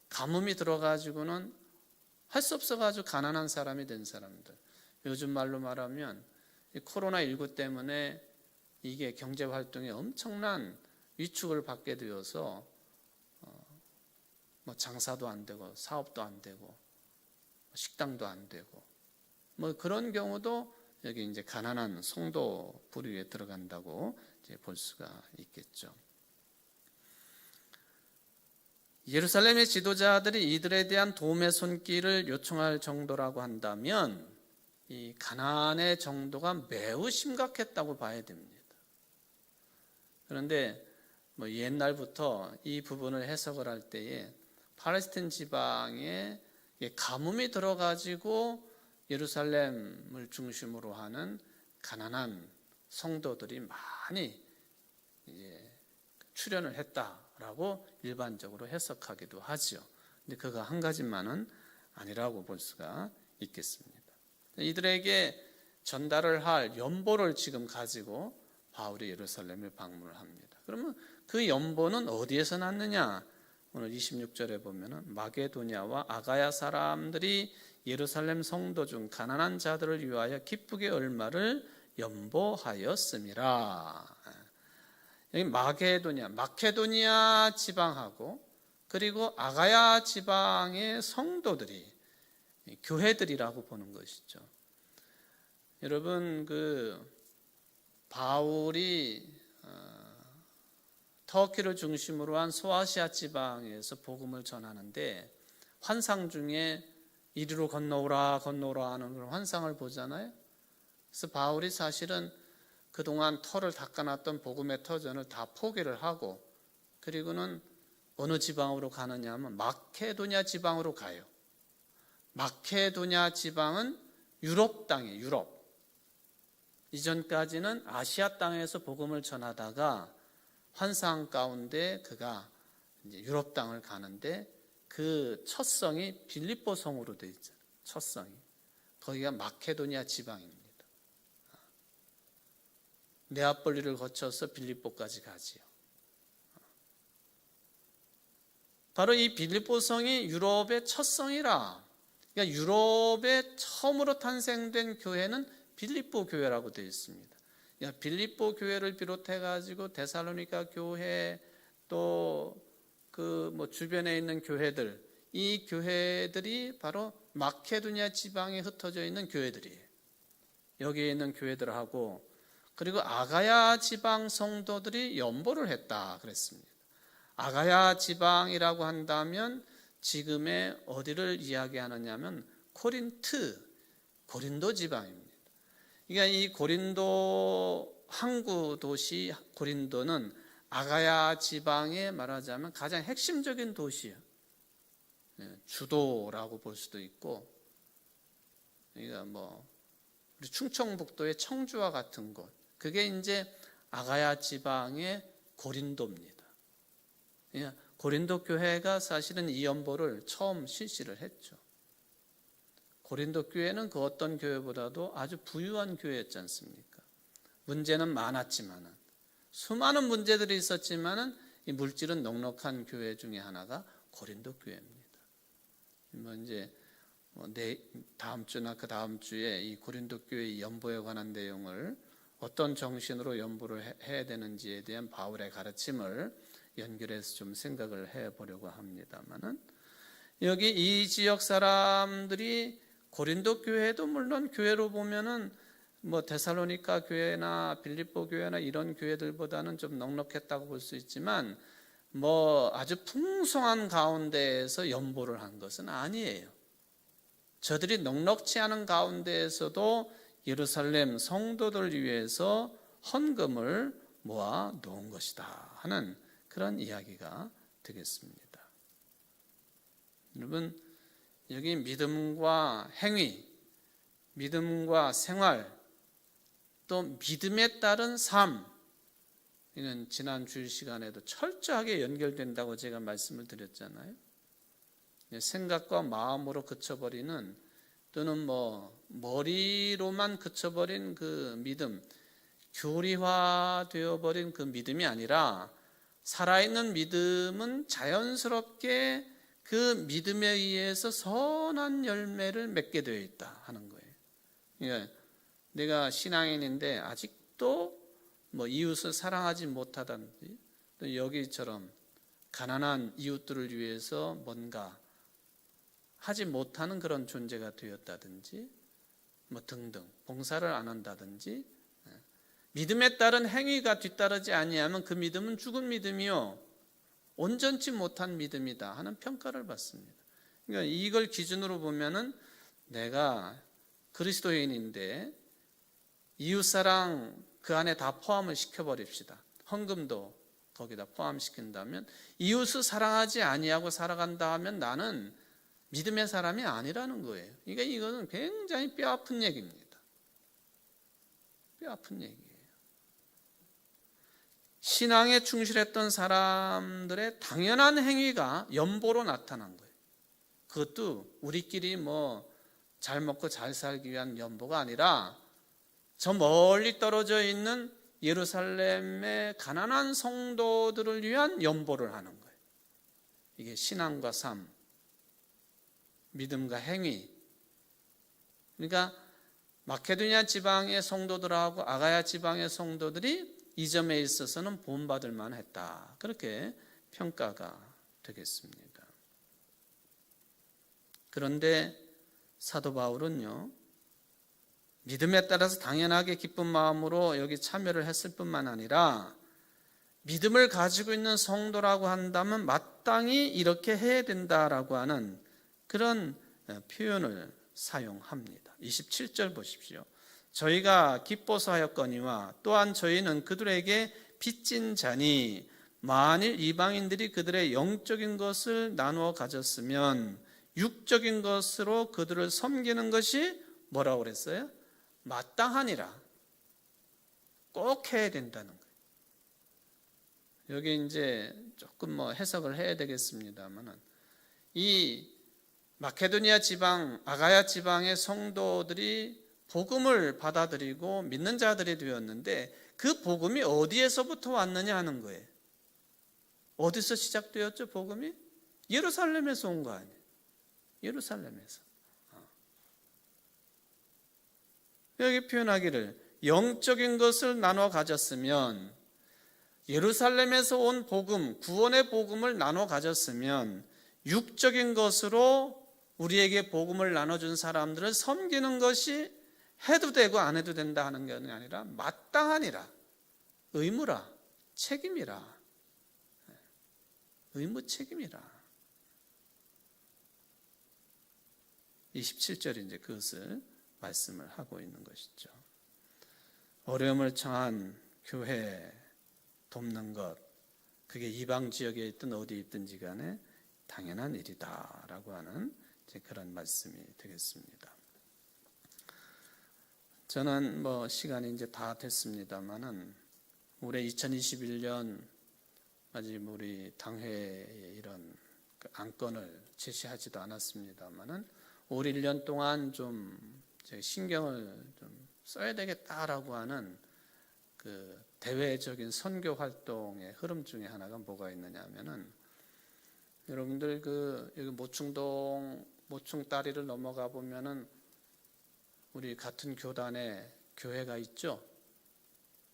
가뭄이 들어가지고는 할 수 없어가지고 가난한 사람이 된 사람들, 요즘 말로 말하면 코로나19 때문에 이게 경제활동에 엄청난 위축을 받게 되어서 장사도 안 되고 사업도 안 되고 식당도 안 되고 그런 경우도 여기 이제 가난한 성도 부류에 들어간다고 이제 볼 수가 있겠죠. 예루살렘의 지도자들이 이들에 대한 도움의 손길을 요청할 정도라고 한다면 이 가난의 정도가 매우 심각했다고 봐야 됩니다. 그런데 옛날부터 이 부분을 해석을 할 때에 팔레스틴 지방에 가뭄이 들어가지고 예루살렘을 중심으로 하는 가난한 성도들이 많이 출현을 했다라고 일반적으로 해석하기도 하죠. 근데 그거 한 가지만은 아니라고 볼 수가 있겠습니다. 이들에게 전달을 할 연보를 지금 가지고 바울이 예루살렘을 방문을 합니다. 그러면 그 연보는 어디에서 났느냐? 오늘 26절에 보면은 마게도냐와 아가야 사람들이 예루살렘 성도 중 가난한 자들을 위하여 기쁘게 얼마를 연보하였음이라. 여기 마케도니아 지방하고 그리고 아가야 지방의 성도들이 교회들이라고 보는 것이죠. 여러분 바울이 터키를 중심으로 한 소아시아 지방에서 복음을 전하는데 환상 중에 이리로 건너오라 하는 그런 환상을 보잖아요. 그래서 바울이 사실은 그동안 터를 닦아놨던 복음의 터전을 다 포기를 하고 그리고는 어느 지방으로 가느냐 하면 마케도냐 지방으로 가요. 마케도냐 지방은 유럽 땅이에요. 유럽. 이전까지는 아시아 땅에서 복음을 전하다가 환상 가운데 그가 이제 유럽 땅을 가는데 그 첫 성이 빌립보 성으로 되어 있잖아요. 첫 성이. 거기가 마케도니아 지방입니다. 네아폴리를 거쳐서 빌립보까지 가지요. 바로 이 빌립보 성이 유럽의 첫 성이라. 그러니까 유럽에 처음으로 탄생된 교회는 빌립보 교회라고 되어 있습니다. 빌립보 교회를 비롯해 가지고 데살로니가 교회 또 주변에 있는 교회들, 이 교회들이 바로 마케도니아 지방에 흩어져 있는 교회들이에요. 여기에 있는 교회들하고 그리고 아가야 지방 성도들이 연보를 했다 그랬습니다. 아가야 지방이라고 한다면 지금의 어디를 이야기하느냐면 고린도 지방입니다. 그러니까 이 고린도 항구 도시 고린도는 아가야 지방에 말하자면 가장 핵심적인 도시예요. 주도라고 볼 수도 있고, 그러니까 뭐 우리 충청북도의 청주와 같은 곳, 그게 이제 아가야 지방의 고린도입니다. 그러니까 고린도 교회가 사실은 이 연보를 처음 실시를 했죠. 고린도 교회는 그 어떤 교회보다도 아주 부유한 교회였지 않습니까? 문제는 많았지만은, 수많은 문제들이 있었지만은 이 물질은 넉넉한 교회 중에 하나가 고린도 교회입니다. 이제 다음 주나 그 다음 주에 이 고린도 교회 연보에 관한 내용을 어떤 정신으로 연보를 해야 되는지에 대한 바울의 가르침을 연결해서 좀 생각을 해보려고 합니다만은, 여기 이 지역 사람들이 고린도 교회도 물론 교회로 보면은 뭐 데살로니가 교회나 빌립보 교회나 이런 교회들보다는 좀 넉넉했다고 볼 수 있지만, 뭐 아주 풍성한 가운데에서 연보를 한 것은 아니에요. 저들이 넉넉치 않은 가운데에서도 예루살렘 성도들 위해서 헌금을 모아 놓은 것이다 하는 그런 이야기가 되겠습니다. 여러분, 여기 믿음과 행위, 믿음과 생활, 또 믿음에 따른 삶, 이는 지난 주일 시간에도 철저하게 연결된다고 제가 말씀을 드렸잖아요. 생각과 마음으로 그쳐버리는, 또는 뭐 머리로만 그쳐버린 그 믿음, 교리화되어 버린 그 믿음이 아니라, 살아있는 믿음은 자연스럽게 그 믿음에 의해서 선한 열매를 맺게 되어 있다 하는 거예요. 그러니까 내가 신앙인인데 아직도 뭐 이웃을 사랑하지 못하다든지, 또 여기처럼 가난한 이웃들을 위해서 뭔가 하지 못하는 그런 존재가 되었다든지, 뭐 등등 봉사를 안 한다든지, 믿음에 따른 행위가 뒤따르지 아니하면 그 믿음은 죽은 믿음이요 온전치 못한 믿음이다 하는 평가를 받습니다. 그러니까 이걸 기준으로 보면은 내가 그리스도인인데 이웃사랑 그 안에 다 포함을 시켜버립시다. 헌금도 거기다 포함시킨다면, 이웃을 사랑하지 아니하고 살아간다 하면 나는 믿음의 사람이 아니라는 거예요. 그러니까 이거는 굉장히 뼈아픈 얘기입니다. 뼈아픈 얘기예요. 신앙에 충실했던 사람들의 당연한 행위가 연보로 나타난 거예요. 그것도 우리끼리 뭐 잘 먹고 잘 살기 위한 연보가 아니라, 저 멀리 떨어져 있는 예루살렘의 가난한 성도들을 위한 연보를 하는 거예요. 이게 신앙과 삶, 믿음과 행위. 그러니까 마케도니아 지방의 성도들하고 아가야 지방의 성도들이 이 점에 있어서는 본받을 만했다, 그렇게 평가가 되겠습니다. 그런데 사도 바울은요, 믿음에 따라서 당연하게 기쁜 마음으로 여기 참여를 했을 뿐만 아니라, 믿음을 가지고 있는 성도라고 한다면 마땅히 이렇게 해야 된다라고 하는 그런 표현을 사용합니다. 27절 보십시오. 저희가 기뻐서 하였거니와 또한 저희는 그들에게 빚진 자니, 만일 이방인들이 그들의 영적인 것을 나누어 가졌으면 육적인 것으로 그들을 섬기는 것이 뭐라고 그랬어요? 마땅하니라. 꼭 해야 된다는 거예요. 여기 이제 조금 뭐 해석을 해야 되겠습니다만은, 이 마케도니아 지방, 아가야 지방의 성도들이 복음을 받아들이고 믿는 자들이 되었는데, 그 복음이 어디에서부터 왔느냐 하는 거예요. 어디서 시작되었죠, 복음이? 예루살렘에서 온 거 아니에요. 예루살렘에서. 여기 표현하기를, 영적인 것을 나눠 가졌으면, 예루살렘에서 온 복음, 구원의 복음을 나눠 가졌으면 육적인 것으로 우리에게 복음을 나눠준 사람들을 섬기는 것이 해도 되고 안 해도 된다 하는 게 아니라 마땅하니라, 의무라, 책임이라, 의무 책임이라. 27절이 이제 그것을 말씀을 하고 있는 것이죠. 어려움을 처한 교회 돕는 것, 그게 이방 지역에 있든 어디에 있든지 간에 당연한 일이다라고 하는 그런 말씀이 되겠습니다. 저는 시간이 이제 다 됐습니다만은 올해 2021년 아직 우리 당회에 이런 안건을 제시하지도 않았습니다만은 올 1년 동안 좀 신경을 좀 써야 되겠다라고 하는 그 대외적인 선교 활동의 흐름 중에 하나가 뭐가 있느냐면은 여러분들 여기 모충동 모충다리를 넘어가 보면은 우리 같은 교단에 교회가 있죠.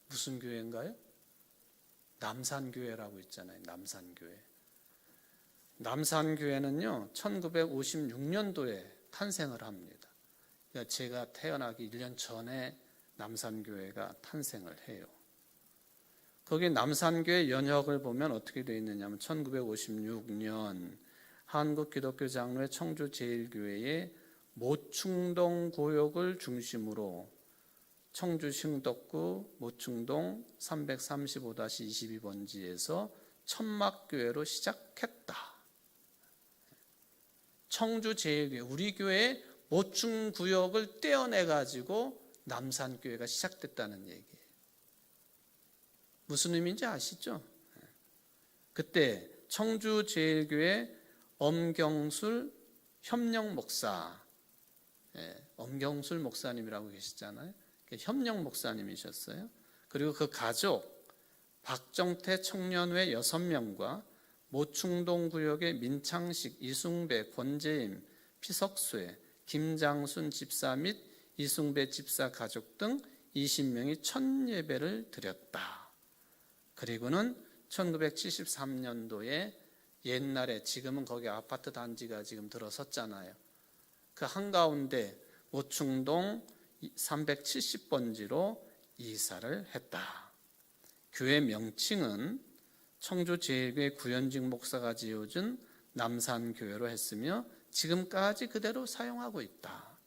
무슨 교회인가요? 남산교회라고 있잖아요. 남산교회. 남산교회는요 1956년도에 탄생을 합니다. 그러니까 제가 태어나기 1년 전에 남산교회가 탄생을 해요. 거기 남산교회 연혁을 보면 어떻게 되어 있느냐면 1956년 한국기독교장로회 청주제일교회의 모충동 구역을 중심으로 청주 신덕구 모충동 335-22번지에서 천막교회로 시작했다. 청주제일교회, 우리 교회의 모충구역을 떼어내가지고 남산교회가 시작됐다는 얘기예요. 무슨 의미인지 아시죠? 그때 청주제일교회 엄경술 협력목사, 엄경술 목사님이라고 계시잖아요. 협력 목사님이셨어요. 그리고 그 가족 박정태 청년회 6명과 모충동 구역의 민창식, 이숭배, 권재임, 피석수회, 김장순 집사 및 이숭배 집사 가족 등 20명이 첫 예배를 드렸다. 그리고는 1973년도에 옛날에 지금은 거기 아파트 단지가 지금 들어섰잖아요. 그 한가운데 모충동 370번지로 이사를 했다. 교회 명칭은 청주제일교회 구현직 목사가 지어준 남산교회로 했으며 지금까지 그대로 사용하고 있다.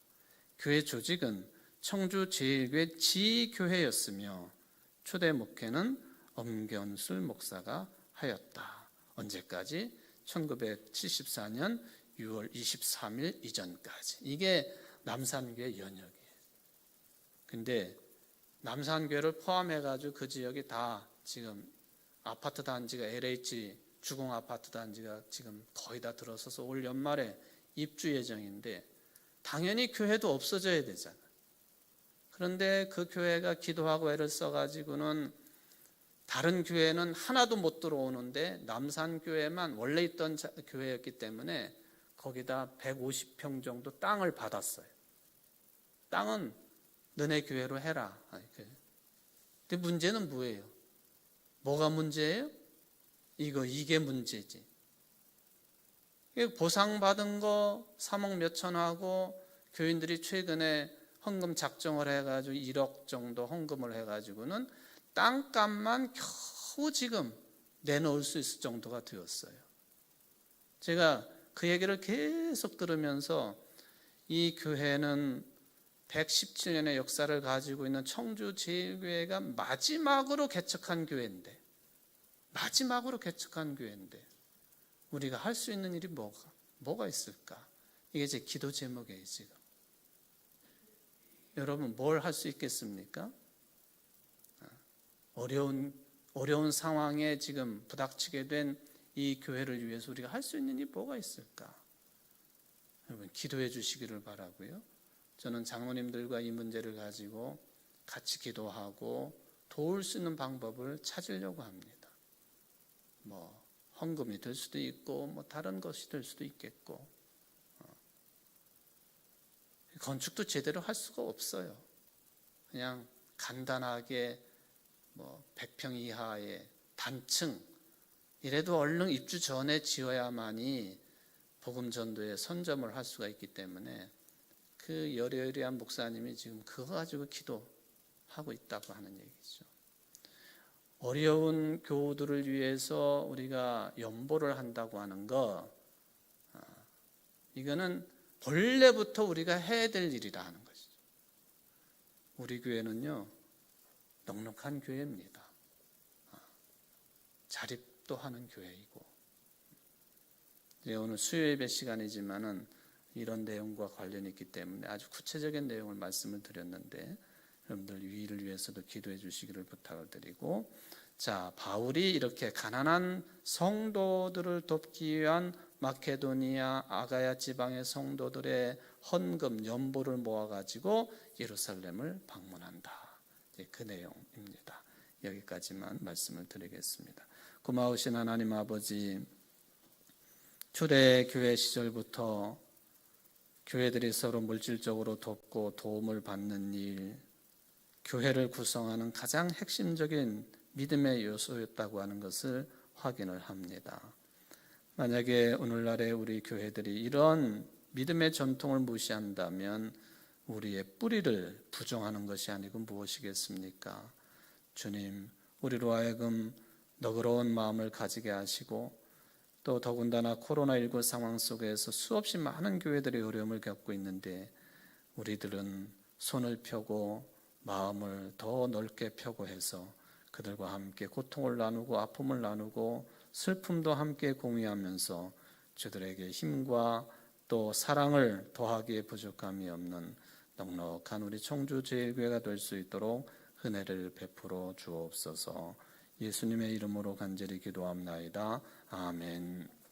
교회 조직은 청주제일교회 지교회였으며 초대 목회는 엄견술 목사가 하였다. 언제까지? 1974년 6월 23일 이전까지. 이게 남산교회 연역이에요. 근데 남산교회를 포함해가지고 그 지역이 다 지금 아파트 단지가 LH 주공 아파트 단지가 지금 거의 다 들어서서 올 연말에 입주 예정인데 당연히 교회도 없어져야 되잖아요. 그런데 그 교회가 기도하고 애를 써가지고는 다른 교회는 하나도 못 들어오는데 남산교회만 원래 있던 교회였기 때문에 거기다 150평 정도 땅을 받았어요. 땅은 너네 교회로 해라. 근데 문제는 뭐예요? 뭐가 문제예요? 이게 문제지. 보상받은 거 3억 몇천하고 교인들이 최근에 헌금 작정을 해가지고 1억 정도 헌금을 해가지고는 땅값만 겨우 지금 내놓을 수 있을 정도가 되었어요. 제가 그 얘기를 계속 들으면서 이 교회는 117년의 역사를 가지고 있는 청주제일교회가 마지막으로 개척한 교회인데 우리가 할 수 있는 일이 뭐가 있을까? 이게 제 기도 제목이에요. 지금 여러분 뭘 할 수 있겠습니까? 어려운 상황에 지금 부닥치게 된 이 교회를 위해서 우리가 할 수 있는 일이 뭐가 있을까? 여러분 기도해 주시기를 바라고요. 저는 장로님들과 이 문제를 가지고 같이 기도하고 도울 수 있는 방법을 찾으려고 합니다. 헌금이 될 수도 있고 다른 것이 될 수도 있겠고 건축도 제대로 할 수가 없어요. 그냥 간단하게 100평 이하의 단층 이래도 얼른 입주 전에 지어야만이 복음 전도에 선점을 할 수가 있기 때문에 그 여리여리한 목사님이 지금 그거 가지고 기도하고 있다고 하는 얘기죠. 어려운 교우들을 위해서 우리가 연보를 한다고 하는 거 이거는 본래부터 우리가 해야 될 일이라 하는 것이죠. 우리 교회는요 넉넉한 교회입니다. 기도하는 교회이고, 이제 오늘 수요예배 시간이지만은 이런 내용과 관련이 있기 때문에 아주 구체적인 내용을 말씀을 드렸는데 여러분들 유의를 위해서도 기도해 주시기를 부탁을 드리고, 자, 바울이 이렇게 가난한 성도들을 돕기 위한 마케도니아 아가야 지방의 성도들의 헌금 연보를 모아가지고 예루살렘을 방문한다. 그 내용입니다. 여기까지만 말씀을 드리겠습니다. 고마우신 하나님 아버지, 초대교회 시절부터 교회들이 서로 물질적으로 돕고 도움을 받는 일, 교회를 구성하는 가장 핵심적인 믿음의 요소였다고 하는 것을 확인을 합니다. 만약에 오늘날의 우리 교회들이 이런 믿음의 전통을 무시한다면 우리의 뿌리를 부정하는 것이 아니고 무엇이겠습니까? 주님, 우리로 하여금 너그러운 마음을 가지게 하시고, 또 더군다나 코로나19 상황 속에서 수없이 많은 교회들이 어려움을 겪고 있는데 우리들은 손을 펴고 마음을 더 넓게 펴고 해서 그들과 함께 고통을 나누고 아픔을 나누고 슬픔도 함께 공유하면서 저들에게 힘과 또 사랑을 더하기에 부족함이 없는 넉넉한 우리 청주제일교회가 될 수 있도록 은혜를 베풀어 주옵소서. 예수님의 이름으로 간절히 기도합나이다. 아멘.